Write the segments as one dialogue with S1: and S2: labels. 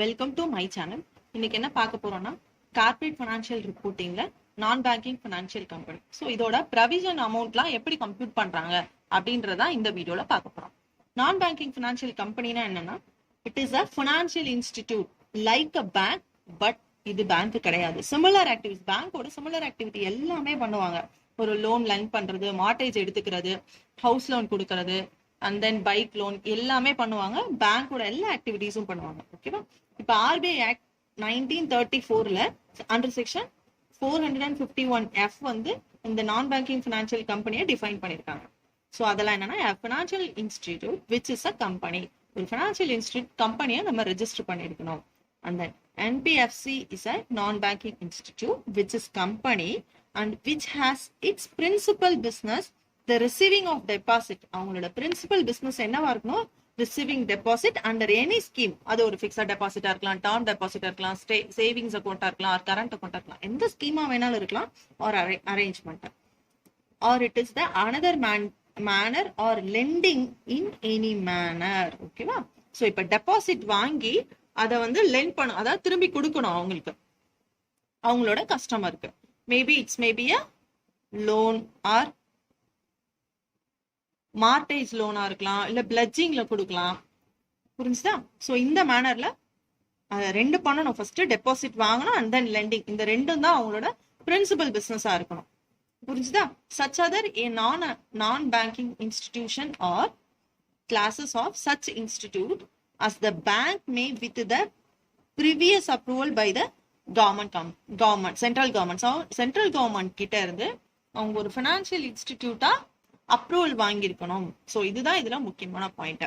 S1: Welcome to my channel. இன்னைக்கு என்ன பார்க்க போறோம்னா கார்ப்பரேட் ஃபைனான்சியல் ரிப்போர்ட்டிங்ல நான் பேங்கிங் ஃபைனான்சியல் கம்பெனி. ஸோ இதோட ப்ரொவிஷன் அமௌண்ட்லாம் எப்படி கம்ப்யூட் பண்றாங்க அப்படின்றத இந்த வீடியோல பார்க்க போறோம். நான் பேங்கிங் ஃபைனான்சியல் கம்பெனினா என்னன்னா, it is a financial institute like a bank, but இது பேங்க் கிடையாது. சிமிலர் ஆக்டிவிட்டிஸ், பேங்கோட சிமிலர் ஆக்டிவிட்டி எல்லாமே பண்ணுவாங்க. ஒரு லோன் லெண்ட் பண்றது, மார்டேஜ் எடுத்துக்கிறது, ஹவுஸ் லோன் கொடுக்கறது, அண்ட் தென் பைக் லோன் எல்லாமே பண்ணுவாங்க. பேங்கோட எல்லா ஆக்டிவிட்டிஸும் பண்ணுவாங்க. ஓகேவா? இப்போ ஆர்பிஐ ஆக்ட் 1934ல அண்டர் செக்ஷன் 451F வந்து இந்த நான் பேங்கிங் ஃபினான்ஷியல் கம்பெனியை டிஃபைன் பண்ணியிருக்காங்க. ஸோ அதெல்லாம் என்னன்னா, financial institute which is a company. ஒரு ஃபினான்ஷியல் இன்ஸ்டிடியூட் கம்பெனியை நம்ம ரெஜிஸ்டர் பண்ணியிருக்கணும். அந்த NBFC is a non-banking institute which is company and which has its principal business the receiving of deposit. அவங்களோட பிரின்சிபல் பிசினஸ் என்னவா இருக்கணும்? Receiving deposit under any scheme. அது ஒரு ஃபிக்ஸட் டெபாசிட்டா இருக்கலாம், டேர்ம் டெபாசிட்டா இருக்கலாம், சேவிங்ஸ் அக்கௌண்டா இருக்கலாம், ஆர் கரண்ட் அக்கௌண்டா இருக்கலாம், எந்த ஸ்கீமா வேணாலும் இருக்கலாம், or arrangement, or it is the another manner or lending in any manner. ஓகேவா? ஸோ இப்போ டெபாசிட் வாங்கி அதை வந்து லெண்ட் பண்ண, அதாவது திரும்பி கொடுக்கணும் அவங்களுக்கு, அவங்களோட கஸ்டமருக்கு. Maybe it's maybe a loan or mortgage லோனா இருக்கலாம், இல்ல பிளட்ஜிங்ல கொடுக்கலாம். புரிஞ்சுதா? ஸோ இந்த மேனர்ல ரெண்டு பண்ணணும். ஃபர்ஸ்ட் டெபாசிட் வாங்கணும் அண்ட் தென் லெண்டிங். இந்த ரெண்டும் தான் அவங்களோட பிரின்சிபல் பிசினஸா இருக்கணும். புரிஞ்சுதா? Such other a non banking institution or classes of such institute as the bank may with the previous approval by the government central government கிட்ட இருந்து அவங்க ஒரு ஃபினான்ஷியல் இன்ஸ்டிடியூட்டா அப்ரூவல் வாங்கியிருக்கணும். ஸோ இதுதான் இதுல முக்கியமான பாயிண்ட்.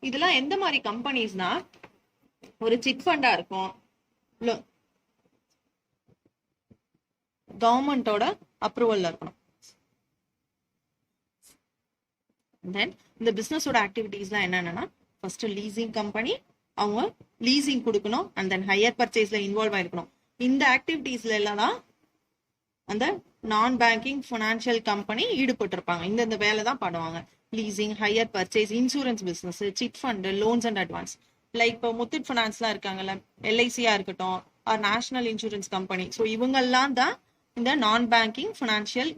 S1: இதெல்லாம் எந்த மாதிரி கம்பெனிஸ்னா, ஒரு சிட் ஃபண்டா இருக்கும், கவர்மெண்டோட அப்ரூவல்ல இருக்கணும். தென் இந்த பிசினஸோட ஆக்டிவிட்டிஸ்லாம் என்னன்னா, ஃபர்ஸ்ட் லீசிங் கம்பெனி, அவங்க லீசிங் கொடுக்கணும் அண்ட் தென் ஹையர் பர்ச்சேஸ்ல இன்வால்வ் ஆயிருக்கணும். இந்த ஆக்டிவிட்டிஸ்ல எல்லாம் தான் அந்த நான் பேங்கிங் ஃபினான்ஷியல் கம்பெனி ஈடுபட்டு இருப்பாங்க. இந்த வேலை தான் பண்ணுவாங்க. Leasing, hire purchase, insurance business, chit fund, loans and advance. Like இப்போ முத்தூட் ஃபினான்ஸ்லாம் இருக்காங்கல்ல, LICயா இருக்கட்டும், or national insurance company. So இவங்கெல்லாம் தான் இந்த நான் பேங்கிங் ஃபினான்ஷியல்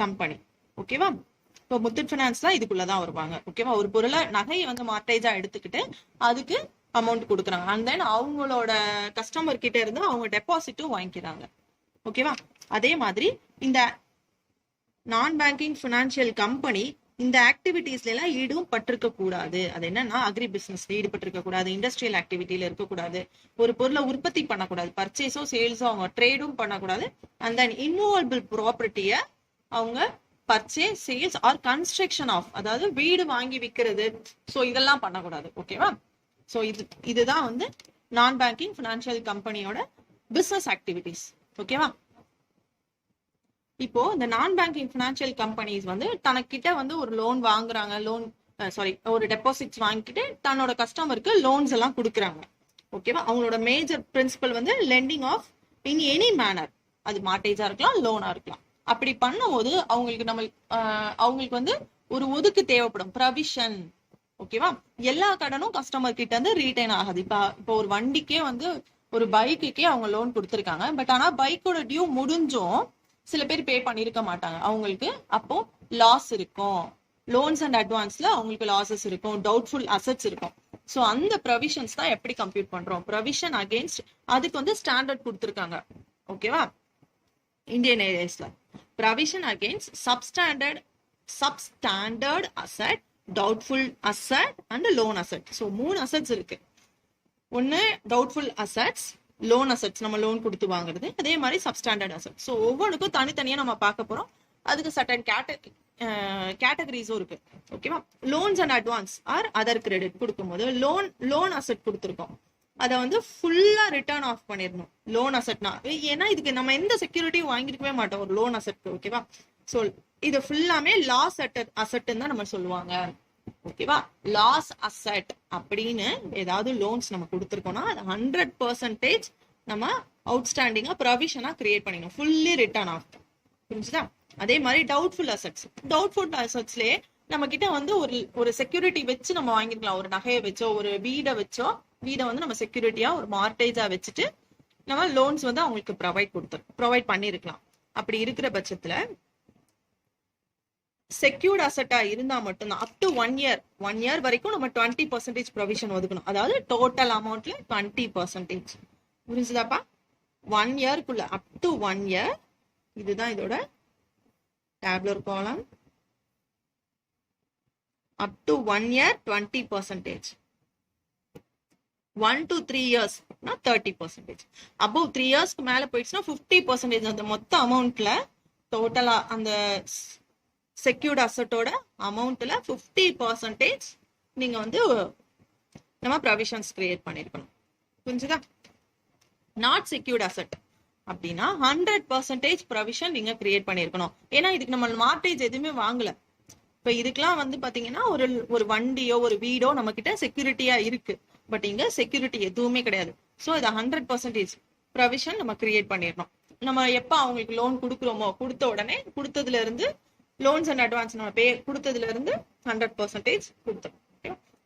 S1: கம்பெனி. ஓகேவா? இப்போ முத்தூட் ஃபினான்ஸ்லாம் இதுக்குள்ளதான் வருவாங்க. ஓகேவா? ஒரு பொருளை, நகையை வந்து மார்டேஜா எடுத்துக்கிட்டு அதுக்கு அமௌண்ட் கொடுக்குறாங்க. அண்ட் தென் அவங்களோட கஸ்டமர் கிட்ட இருந்து அவங்க டெபாசிட்டும் வாங்கிக்கிறாங்க. ஓகேவா? அதே மாதிரி இந்த நான் பேங்கிங் ஃபினான்ஷியல் கம்பெனி இந்த ஆக்டிவிட்டிஸ்ல எல்லாம் ஈடுபட்டிருக்க கூடாது. அது என்னன்னா, அக்ரி பிசினஸ்ல ஈடுபட்டிருக்க கூடாது, இண்டஸ்ட்ரியல் ஆக்டிவிட்டியில இருக்கக்கூடாது, ஒரு பொருளை உற்பத்தி பண்ணக்கூடாது, பர்ச்சேஸோ சேல்ஸோ அவங்க ட்ரேடும் பண்ணக்கூடாது, அண்ட் தென் இன்மூவபிள் ப்ராப்பர்ட்டிய அவங்க purchase, sales or construction of, அதாவது வீடு வாங்கி விற்கிறது, ஸோ இதெல்லாம் பண்ணக்கூடாது. ஓகேவா? ஸோ இதுதான் வந்து நான் பேங்கிங் ஃபினான்ஷியல் கம்பெனியோட பிசினஸ் ஆக்டிவிட்டிஸ். ஓகேவா? இப்போ இந்த நான் பேங்கிங் ஃபினான்ஷியல் கம்பெனிஸ் வந்து தனக்கிட்ட வந்து ஒரு லோன் வாங்குறாங்க, ஒரு டெபாசிட்ஸ் வாங்கிட்டு தன்னோட கஸ்டமருக்கு லோன்ஸ் எல்லாம் கொடுக்குறாங்க. ஓகேவா? அவங்களோட மேஜர் பிரின்சிபல் வந்து lending of in any manner. அது மார்டேஜா இருக்கலாம், லோனா இருக்கலாம். அப்படி பண்ணும்போது அவங்களுக்கு வந்து ஒரு ஒதுக்கு தேவைப்படும், ப்ரொவிஷன். ஓகேவா? எல்லா கடனும் கஸ்டமர் கிட்ட இருந்து ரீட்டைன் ஆகாது. இப்போ ஒரு வண்டிக்கே வந்து, ஒரு பைக்குக்கே அவங்க லோன் கொடுத்துருக்காங்க. பட் ஆனா பைக்கோட டியூ முடிஞ்சும் சில பேர் பே பண்ணிருக்க மாட்டாங்க. அவங்களுக்கு அப்போ லாஸ் இருக்கும். லோன்ஸ் அண்ட் அட்வான்ஸ்ல அவங்களுக்கு லாசஸ் இருக்கும், டவுட்ஃபுல் அசெட்ஸ் இருக்கும். ஸோ அந்த ப்ரொவிஷன்ஸ் தான் எப்படி கம்ப்யூட் பண்றோம்? ப்ரொவிஷன் அகேன்ஸ்ட், அதுக்கு வந்து ஸ்டாண்டர்ட் கொடுத்துருக்காங்க. ஓகேவா? இந்தியன் ஏரியாஸ்ல provision against substandard asset, doubtful asset and loan asset. So 3 assets இருக்கு. ஒன்னு டவுட்ஃபுல் அசெட்ஸ், லோன் அசெட்ஸ், நம்ம லோன் கொடுத்து வாங்குறது, அதே மாதிரி சப்ஸ்டாண்டர்ட் அசெட். ஸோ ஒவ்வொன்றுக்கும் தனித்தனியா நம்ம பார்க்க போறோம். அதுக்கு சர்டன் கேட்டகரிஸும் இருக்கு. ஓகேவா? Loans and advance or other credit கொடுக்கும்போது லோன் அசெட் கொடுத்துருக்கோம், அதை வந்து ஃபுல்லா ரிட்டர்ன் ஆஃப் பண்ணிடணும். லோன் அசெட்னா, ஏன்னா இதுக்கு நம்ம எந்த செக்யூரிட்டியும் வாங்கிருக்கவே மாட்டோம் ஒரு லோன் அசெட். ஓகேவா? ஸோ இது ஃபுல்லாமே லாஸ் அசெட் தான் நம்ம சொல்லுவாங்க. ஓகேவா? லாஸ் அசெட் அப்படின்னு ஏதாவது லோன்ஸ் நம்ம கொடுத்துருக்கோம்னா அது 100% நம்ம அவுட்ஸ்டாண்டிங்கா ப்ரொவிஷனா கிரியேட் பண்ணிக்கணும், ஃபுல்லி ரிட்டர்ன் ஆஃப். புரிஞ்சுதா? அதே மாதிரி டவுட்ஃபுல் அசெட்ஸ்லயே நம்ம கிட்ட வந்து ஒரு செக்யூரிட்டி வச்சு நம்ம வாங்கிருக்கலாம். ஒரு நகையை வச்சோ, ஒரு வீடை வச்சோ வீடை வந்து நம்ம செக்யூரிட்டியா ஒரு மார்டேஜா வச்சுட்டு நம்ம லோன்ஸ் வந்து அவங்களுக்கு ப்ரொவைட் பண்ணிருக்கலாம். அப்படி இருக்கிற பட்சத்துல செக்யூர்ட் அசெட்டா இருந்தா மட்டும்தான் அப் டு 1 இயர் வரைக்கும் நம்ம 20% ப்ரொவிஷன் ஒதுக்கணும். அதாவது டோட்டல் அமௌண்ட்ல 20%. புரிஞ்சுதாப்பா? 1 இயர்க்குள்ள அப் டு 1 இயர். இதுதான் இதோட tabular column. Up to 1 year 20%. 1 to 3 years 30%. above 3 yearsக்கு மேல போயிடுச்சுன்னா 50%. அந்த மொத்த அமௌண்ட்ல டோட்டலா அந்த செக்யூர்ட் அசெட்டோட அமௌண்ட்ல 50% நீங்க வந்து நம்ம ப்ரொவிஷன்ஸ் கிரியேட் பண்ணிருக்கணும். புரிஞ்சுதா? நாட் செக்யூர்ட் அசெட் அப்படின்னா 100% ப்ரொவிஷன் நீங்க கிரியேட் பண்ணிருக்கணும். ஏன்னா இதுக்கு நம்ம மார்டேஜ் எதுவுமே வாங்கல. இப்ப இதுக்கெல்லாம் வந்து பாத்தீங்கன்னா ஒரு வண்டியோ ஒரு வீடோ நம்ம கிட்ட செக்யூரிட்டியா இருக்கு. பட் இங்க செக்யூரிட்டி எதுவுமே கிடையாது. ஸோ இதை 100% ப்ரொவிஷன் நம்ம கிரியேட் பண்ணிடணும். நம்ம எப்ப அவங்களுக்கு லோன் கொடுக்குறோமோ கொடுத்த உடனே கொடுத்ததுல இருந்து லோன்ஸ் அண்ட் அட்வான்ஸ் நம்ம கொடுத்ததுல இருந்து 100% கொடுத்துரும்.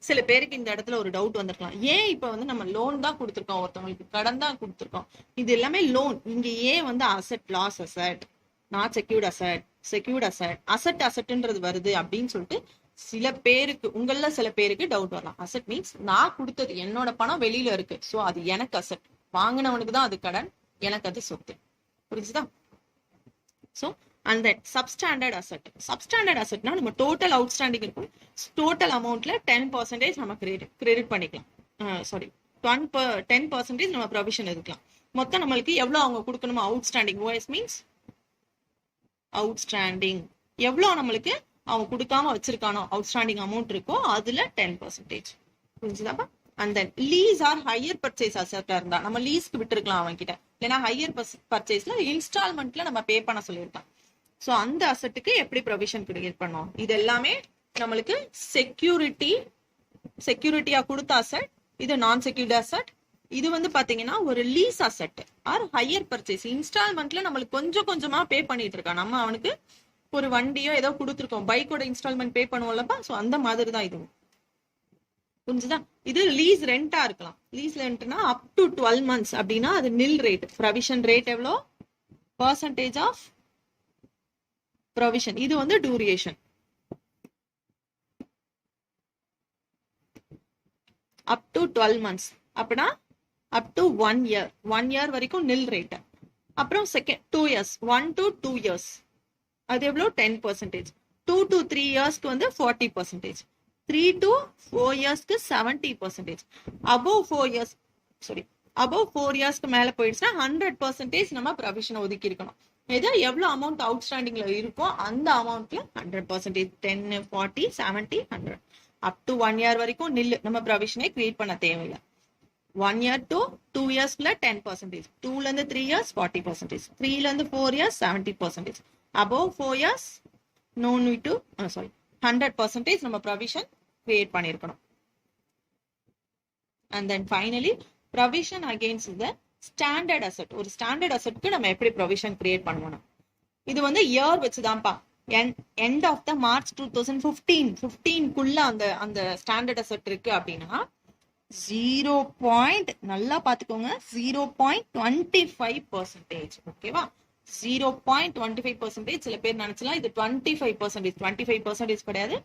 S1: சில பேருக்கு இந்த இடத்துல ஒரு டவுட் வந்திருக்கலாம். ஏன் இப்ப வந்து நம்ம லோன் தான் கொடுத்துருக்கோம், ஒருத்தவங்களுக்கு கடன் தான் கொடுத்துருக்கோம், இது எல்லாமே லோன், இங்க ஏன் வந்து asset loss asset not secured asset secured அசெட்ன்றது வருது அப்படின்னு சொல்லிட்டு சில பேருக்கு டவுட் வரலாம். அசெட் மீன்ஸ் நான் கொடுத்தது, என்னோட பணம் வெளியில இருக்கு, சோ அது எனக்கு அசெட், வாங்கினவனுக்கு தான் அது கடன், எனக்கு அது சொத்து. புரிஞ்சுதா? சோ அந்த சப்ஸ்டாண்டர்ட் அசெட்னா நம்ம டோட்டல் அவுட்ஸ்டாண்டிங் இருக்கும், டோட்டல் அமௌண்ட்ல 10% நம்ம கிரெடிட் பண்ணிக்கலாம். 10% நம்ம ப்ரொவிஷன் எடுக்கலாம். மொத்தம் நம்மளுக்கு எவ்வளவு அவங்க கொடுக்கணுமோ அவுட்ஸ்டாண்டிங், ஓஎஸ் மீன்ஸ் அவுட்ஸ்டாண்டிங், எவ்வளவு நம்மளுக்கு அவங்க கொடுக்காம வச்சிருக்கானோ அவுட்ஸ்டாண்டிங் அமௌண்ட் இருக்கோ அதுல 10%. புரிஞ்சுதாப்பா? அந்த லீஸ் ஆர் ஹையர் பர்ச்சேஸ் அசெட்டா இருந்தா நம்ம லீஸ்க்கு விட்டுருக்கலாம் அவங்க கிட்ட, ஏன்னா ஹையர் பர்ச்சேஸ்ல இன்ஸ்டால்மெண்ட்ல நம்ம பே பண்ண சொல்லியிருக்கோம். சோ அந்த அசெட்டுக்கு எப்படி ப்ரொவிஷன் கிரியேட் பண்ணோம்? இது எல்லாமே நம்மளுக்கு செக்யூரிட்டியா கொடுத்த அசெட். இது நான் செக்யூர்ட் அசெட். இது வந்து பாத்தீங்கன்னா ஒரு lease asset or hire purchase. இன்ஸ்டால்மெண்ட்ல நம்மளுக்கு கொஞ்சம் கொஞ்சமா பே பண்ணிட்டு இருக்கான். நம்ம அவனுக்கு ஒரு வண்டியோ ஏதோ கொடுத்துருக்கோம், பைக்கோட இன்ஸ்டால்மெண்ட் பே பண்ணுவோம்லப்பா, சோ அந்த மாதிரி தான் இதுவும். புரிஞ்சுதா? இது லீஸ் ரெண்டா இருக்கலாம். லீஸ் ரெண்ட்னா அப் டு 12 months அப்படின்னா அது நில் ரேட். ப்ரொவிஷன் ரேட் எவ்வளோ? Percentage of provision. இது வந்து டூரேஷன். அப் டு 12 months அப்படின்னா அப் டு 1 year. 1 year வரைக்கும் நில் ரேட். அப்புறம் செகண்ட் 2 years, 1 to 2 years அது எவ்வளோ? 10%. 2 to 3 yearsக்கு வந்து 40%. 3 to 4 yearsக்கு 70%. above 4 yearsக்கு மேல போயிடுச்சுன்னா 100% நம்ம ப்ரொவிஷன் ஒதுக்கி இருக்கணும். எவ்வளவு அமௌண்ட் அவுட்ஸ்டாண்டிங்ல இருக்கோ அந்த அமௌண்ட்ல 100%, 10, 40, 70, 100. அப் டு 1 year வரைக்கும் நில்லு, நம்ம ப்ரொவிஷனே கிரியேட் பண்ண தேவையில்லை. 1 year to 2 yearsக்குள்ள 10%, 2ல இருந்து 3 years 40%, 3ல இருந்து 4 years 70%, above 4 years no need to 100% நம்ம ப்ரொவிஷன் கிரியேட் பண்ணிருக்கணும். And then finally provision against the standard asset. ஒரு ஸ்டாண்டர்ட் அசெட்க்கு நம்ம எப்படி ப்ரொவிஷன் கிரியேட் பண்ணுவோம்? இது வந்து இயர் வச்சுதான்ப்பா. எண்ட் ஆஃப் த மார்ச் 2015 அந்த ஸ்டாண்டர்ட் அசெட் இருக்கு அப்படின்னா 0. நல்லா பாத்துக்கோங்க, 0.25%. ஓகேவா? 0.25%. சில பேர் நினைச்சலாம் இது 25%. 25% கிடையாது,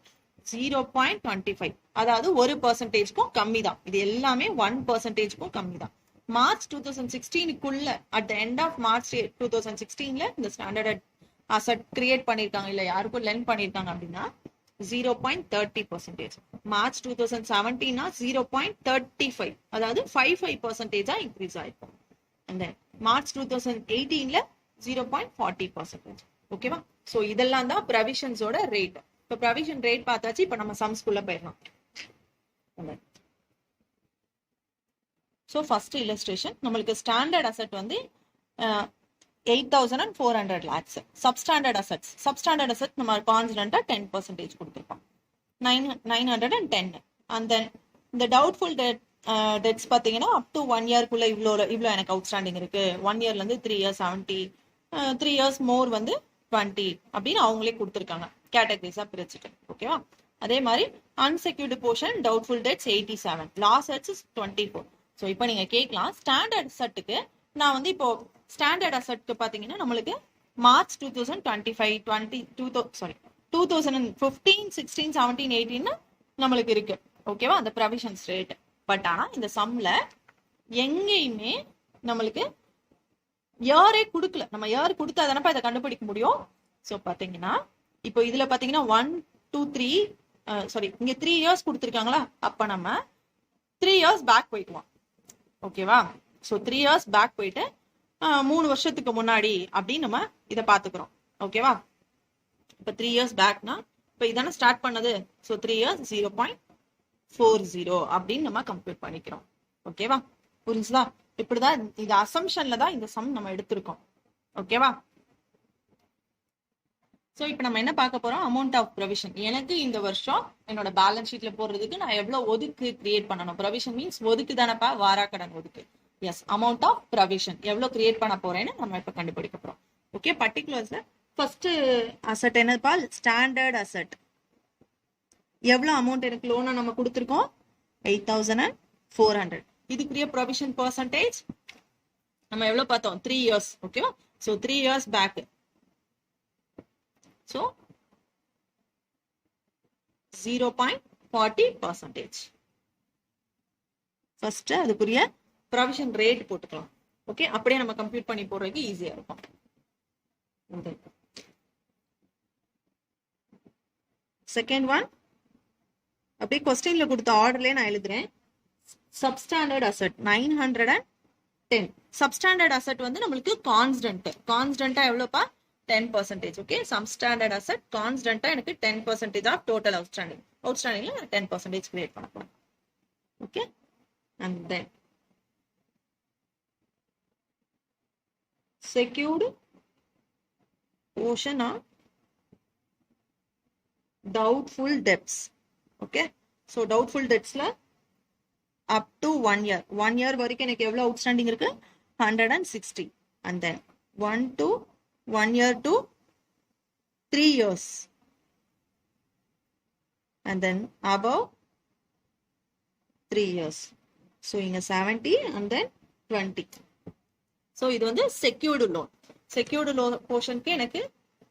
S1: 0.25. அதாவது 1%க்கும் கம்மி தான். இது எல்லாமே 1%க்கும் கம்மி தான். மார்ச் 2016க்குள்ள at the end of March 2016ல இந்த ஸ்டாண்டர்ட் அசெட் கிரியேட் பண்ணிருக்காங்க, இல்ல யாருக்கும் லெண்ட் பண்ணிருக்காங்க அப்படின்னா 0.30%. மார்ச் 2017 0.35, அதாவது 55% இன்க்ரீஸ் ஆயிருக்கும். அந்த மார்ச் 2018ல 0.40%. ஓகேவா? சோ இதெல்லாம் தான் ப்ரொவிஷன்ஸோட ரேட். இப்ப ப்ரொவிஷன் ரேட் பார்த்தாச்சு. இப்ப நம்ம சம்ஸ்குள்ள போயிடலாம். ஸோ ஃபர்ஸ்ட் இல்லஸ்ட்ரேஷன், நம்மளுக்கு ஸ்டாண்டர்ட் அசெட் வந்து 8,400 lakhs. சப்ஸ்டாண்டர்ட் அசெட் நம்ம கான்ஸ்டன்டா 10% கொடுத்துருப்போம், 910. அண்ட் தென் இந்த டவுட்ஃபுல் டெட்ஸ் பார்த்தீங்கன்னா அப் டு 1 yearக்குள்ள இவ்வளோ எனக்கு அவுட்ஸ்டாண்டிங் இருக்கு. 1 yearல இருந்து 3 years 70, 3 years மோர் வந்து 20 அப்படின்னு அவங்களே கொடுத்துருக்காங்க கேட்டகரிஸா பிரிச்சுட்டு. ஓகேவா? அதே மாதிரி unsecured portion doubtful debts 87, loss assets 24. So இப்போ நீங்க கேட்கலாம் ஸ்டாண்டர்ட் அசெட்டுக்கு நான் வந்து இப்போ ஸ்டாண்டர்ட் அசெட்க்கு பாத்தீங்கன்னா நம்மளுக்கு மார்ச் 2015, 16, 17, 18 நம்மளுக்கு இருக்கு. ஓகேவா, அந்த ப்ரொவிஷன்ஸ் ரேட். பட் ஆனா இந்த சம்ல எங்கேயுமே நம்மளுக்கு யாரே கொடுக்கல. நம்ம யாரு கொடுத்தா தானப்பா இதை கண்டுபிடிக்க முடியும். ஸோ பாத்தீங்கன்னா இப்போ இதுல பாத்தீங்கன்னா 1, 2, 3 இங்க 3 இயர்ஸ் கொடுத்துருக்காங்களா, அப்ப நம்ம 3 இயர்ஸ் பேக் போய்க்குவோம். ஓகேவா, ஸோ 3 இயர்ஸ் பேக் போயிட்டு 3 வருஷத்துக்கு முன்னாடி அப்படின்னு நம்ம இதை பாத்துக்கிறோம். ஓகேவா, இப்ப 3 இயர்ஸ் பேக்னா இப்ப இதானே ஸ்டார்ட் பண்ணது. ஸோ 3 இயர்ஸ் 0.40 அப்படின்னு நம்ம கம்ப்யூட் பண்ணிக்கிறோம். ஓகேவா, புரிஞ்சுதா? இப்படிதான் இது அசம்ஷன்ல தான் இந்த சம் நம்ம எடுத்திருக்கோம். ஓகேவா, சோ இப்போ நம்ம என்ன பார்க்க போறோம், அமௌண்ட் ஆஃப் ப்ரொவிஷன். எனக்கு இந்த வருஷம் என்னோட பேலன்ஸ் ஷீட்ல போடுறதுக்கு நான் எவ்வளவு ஒதுக்கு கிரியேட் பண்ணணும். ப்ரொவிஷன் மீன்ஸ் ஒதுக்கு தானப்பா, வாராக்கடன் ஒதுக்கு. எஸ், அமௌண்ட் ஆஃப் ப்ரொவிஷன் எவ்வளவு கிரியேட் பண்ண போறேன்னு நம்ம இப்ப கண்டுபிடிக்க போறோம். ஓகே, பர்டிகுலர்ஸ்ல ஃபர்ஸ்ட் அசெட் என்னப்பா, ஸ்டாண்டர்ட் அசெட். எவ்வளவு அமௌண்ட் எனக்கு லோனை நம்ம கொடுத்துருக்கோம், 8400. இதுக்குரிய ப்ரொவிஷன் பெர்சன்டேஜ் நம்ம எவ்வளவு பார்த்தோம், 3 இயர்ஸ். ஓகேவா, so 3 years back. So 0.40%. First அதுக்குரிய ப்ரொவிஷன் ரேட் போட்டுக்கலாம். ஓகே, அப்படியே நம்ம கம்ப்யூட் பண்ணி போறதுக்கு ஈஸியா இருக்கும். செகண்ட் ஒன் அப்படியே கொஸ்டின்ல கொடுத்த ஆர்டர்லயே நான் எழுதுறேன். Substandard asset 910. சப்ஸ்டாண்டர்ட் அசெட் வந்து நம்மளுக்கு கான்ஸ்டன்டா எவ்வளவுப்பா, 10%. ஓகே, substandard asset constant எனக்கு 10% of total outstanding. Outstanding 10% create பண்ண போறோம். Okay, and then secured portion of doubtful debts. Okay, so doubtful debtsல up to 1 year. 1 year வரைக்கும் எனக்கு எவ்வளவு outstanding இருக்கு, 160. and then 1 year to 3 years, and then above 3 years. So inga 70 and then 20. So இது வந்து secured loan. Secured loan portion க்கு எனக்கு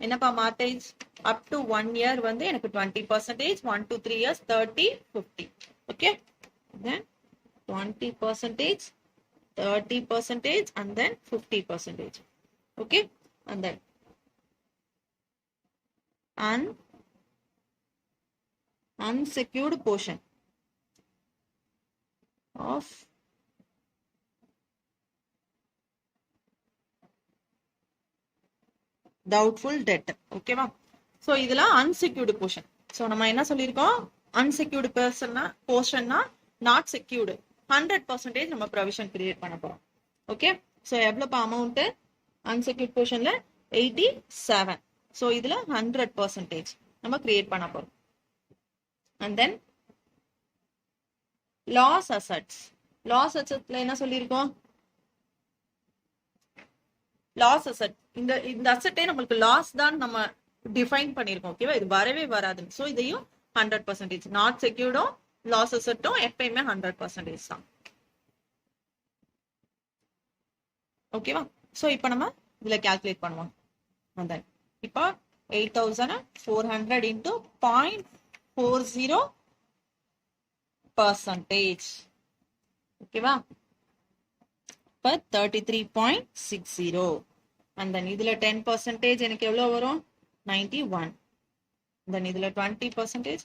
S1: என்னப்பா mortgage, up to 1 year வந்து எனக்கு 20%, 1 to 3 years 30, 50. Okay, then 20%, 30% and then 50%. Okay, and then unsecured portion of doubtful debt. ஓகேவா, so இதுல unsecured portion. So நம்ம என்ன சொல்லிருக்கோம், unsecured portionனா not secured 100% நம்ம provision create பண்ண போறோம். ஓகே, சோ எவ்வளவு அமௌண்ட் unsecured portionல 87. சோ இதுல 100% நம்ம கிரியேட் பண்ண போறோம். and then loss assets. loss assetsல என்ன சொல்லிருக்கோம், லாஸ் அசெட். இந்த அசெட்டே நம்மளுக்கு லாஸ் தான் நம்ம டிஃபைன் பண்ணிருக்கோம். ஓகேவா, இது வரவே வராது. சோ இதையும் 100%. நாட் செக்யூர்டும் லாஸ் அசெட்டும் எப்பயுமே 100% தான். ஓகேவா, சோ இப்போ நம்ம இதுல கால்குலேட் பண்ணுவோம். அந்த இப்போ 8400 into 0.40%. ஓகேவா, இப்போ 33.60. and then இதுல 10% எனக்கு எவ்வளவு வரும், 91. then இதுல 20%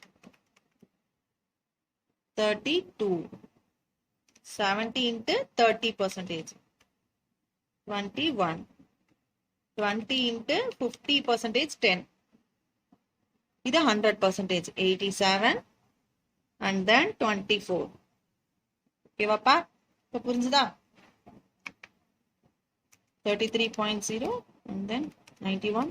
S1: 32. 70 into 30% 21. 20 into 50% 10. இது 100% 87 and then 24. ஓகேவாப்பா, இப்போ புரிஞ்சுதா? 33.0 and then 91.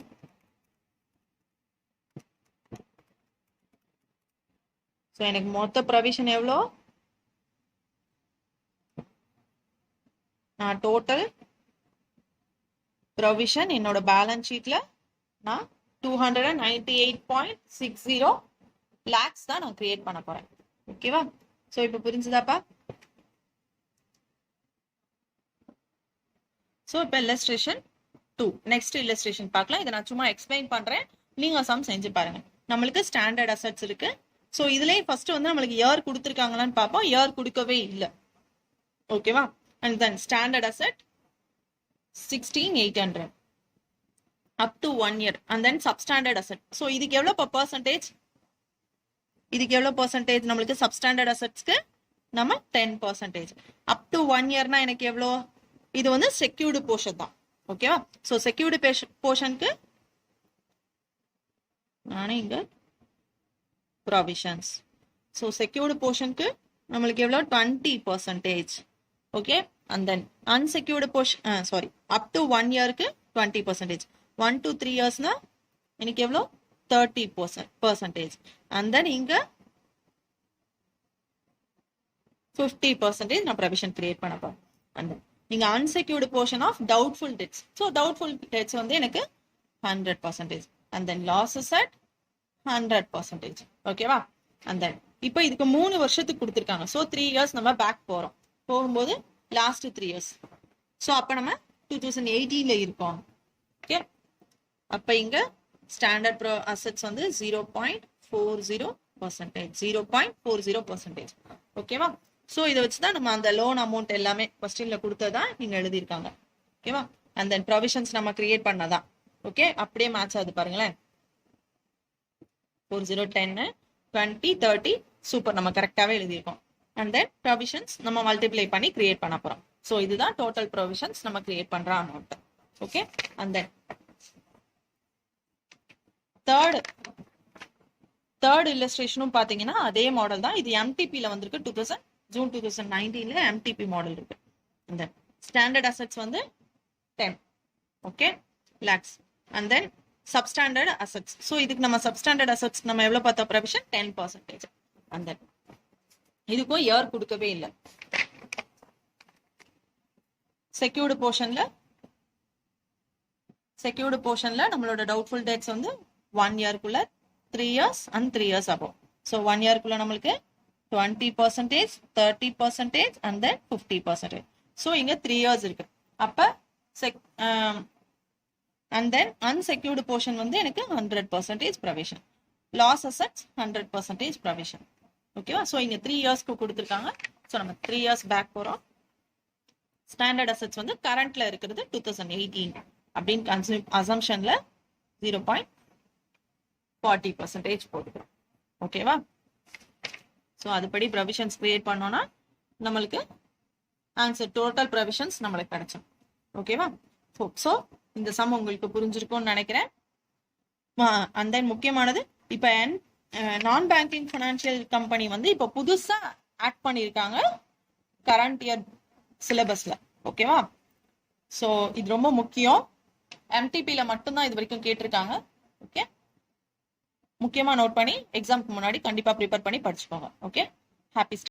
S1: So எனக்கு மொத்த ப்ரொவிஷன் எவ்வளோ, நான் டோட்டல் ப்ரொவிஷன் என்னோட பேலன்ஸ் ஷீட்ல நான் 298.60 லேக்ஸ் தான் நான் கிரியேட் பண்ண போறேன். ஓகேவா? சோ இப்போ புரிஞ்சுதாப்பா? சோ இப்போ illustration 2 நெக்ஸ்ட் illustration பார்க்கலாம். இதை நான் சும்மா எக்ஸ்பிளைன் பண்றேன், நீங்க சம் செஞ்சு பாருங்க. நம்மளுக்கு ஸ்டாண்டர்ட் அசெட்ஸ் இருக்கு. சோ இதுலயே ஃபர்ஸ்ட் வந்து நம்மளுக்கு இயர் கொடுத்துருக்காங்களான்னு பார்ப்போம். இயர் கொடுக்கவே இல்லை. ஓகேவா? And then standard asset 16,800 up to 1 year and then substandard asset. So இதுக்கு எவ்வளவு percentage? இதுக்கு எவ்வளவு percentage நம்மளுக்கு substandard assetsக்கு? நம்ம 10%. up to 1 yearனா எனக்கு எவ்வளவு? இது வந்து secured portion தான். ஓகேவா? so secured portionக்கு நானே இங்க provisions. so secured portionக்கு நம்மளுக்கு எவ்வளவு? 20%. okay? and then unsecured portion up to 1 yearக்கு 20%. 1 to 3 years na எனக்கு எவ்வளோ? 30%. and then இங்க 50% நான் provision create பண்ண போறேன். and then இங்க unsecured portion of doubtful debts. so doubtful debts வந்து எனக்கு 100%. and then losses at 100%. ஓகேவா? and then இப்போ இதுக்கு 3 வருஷத்துக்கு கொடுத்துருக்காங்க. so 3 years நம்ம பேக் போறோம். போகும்போது லாஸ்ட் 3 years. so அப்ப நம்ம 2018ல இருக்கோம். ஓகே? அப்ப இங்க ஸ்டாண்டர்ட் அசெட்ஸ் வந்து 0.40%. 0.40%. ஓகேவா? சோ இதை வச்சுதான் நம்ம அந்த லோன் அமௌண்ட் எல்லாமே கொஸ்டின்ல கொடுத்ததான் நீங்க எழுதியிருக்காங்க. ஓகேவா? அண்ட் தென் ப்ரொவிஷன்ஸ் நம்ம கிரியேட் பண்ணதான். ஓகே? அப்படியே மேட்ச் ஆகுது பாருங்களேன். 40, 10, 20, 30 சூப்பர், நம்ம கரெக்டாவே எழுதியிருக்கோம். அண்ட் தென் ப்ரொவிஷன்ஸ் நம்ம மல்டிப்ளை பண்ணி கிரியேட் பண்ண போறோம். சோ இதுதான் டோட்டல் ப்ரொவிஷன்ஸ் நம்ம கிரியேட் பண்ற amount. Okay? And then third இல்லஸ்ட்ரேஷனும் பாத்தீங்கன்னா அதே மாடல் தான். இது எம்டிபில வந்திருக்கு. ஜூன் 2019ல எம்டிபி மாடல் இருக்கு. இந்த ஸ்டாண்டர்ட் அசெட்ஸ் வந்து 10 okay lakhs. And then substandard assets. So இதுக்கு நம்ம சப்ஸ்டாண்டர்ட் அசெட்ஸ் நம்ம எவ்வளவு பார்த்தோம்? ப்ரொவிஷன் 10%. அண்ட் தென் இதுக்கும் இயர் கொடுக்கவே இல்லை. செக்யூர்டு போர்ஷன்ல நம்மளோட டவுட்ஃபுல் டேட்ஸ் வந்து 1 இயர்க்குள்ள 3 years and 3 years above. So 1 yearக்குள்ள நம்மளுக்கு 20%, 30% and then 50%. So இங்க 3 years இருக்கு. அப்ப and then unsecured portion வந்து எனக்கு 100% provision. Loss assets 100% provision. ஓகேவா? so இங்க 3 yearsக்கு கொடுத்திருக்காங்க. so நம்ம 3 years பேக் போறோம். ஸ்டாண்டர்ட் அசெட்ஸ் வந்து கரண்ட்ல இருக்கிறது 2018 அப்படின்னு அசம்ஷன்ல 0.40% போட்டுக்கிறோம். ஓகேவா? ஸோ அதுபடி ப்ரொவிஷன்ஸ் கிரியேட் பண்ணோம்னா நம்மளுக்கு ஆன்சர் டோட்டல் ப்ரொவிஷன்ஸ் நம்மளுக்கு கிடைச்சோம். ஓகேவா? ஸோ இந்த சம் உங்களுக்கு புரிஞ்சிருக்கும்னு நினைக்கிறேன். அண்ட் தென் முக்கியமானது இப்போ நான் பேங்கிங் ஃபினான்ஷியல் கம்பெனி வந்து இப்போ புதுசா ஆட் பண்ணியிருக்காங்க கரண்ட் இயர் சிலபஸ்ல. ஓகேவா? ஸோ இது ரொம்ப முக்கியம். எம்டிபில மட்டும்தான் இது வரைக்கும் கேட்டிருக்காங்க. ஓகே? முக்கியமா நோட் பண்ணி எக்ஸாம்க்கு முன்னாடி கண்டிப்பா ப்ரிப்பேர் பண்ணி படிச்சுக்கோங்க. ஓகே? ஹாப்பி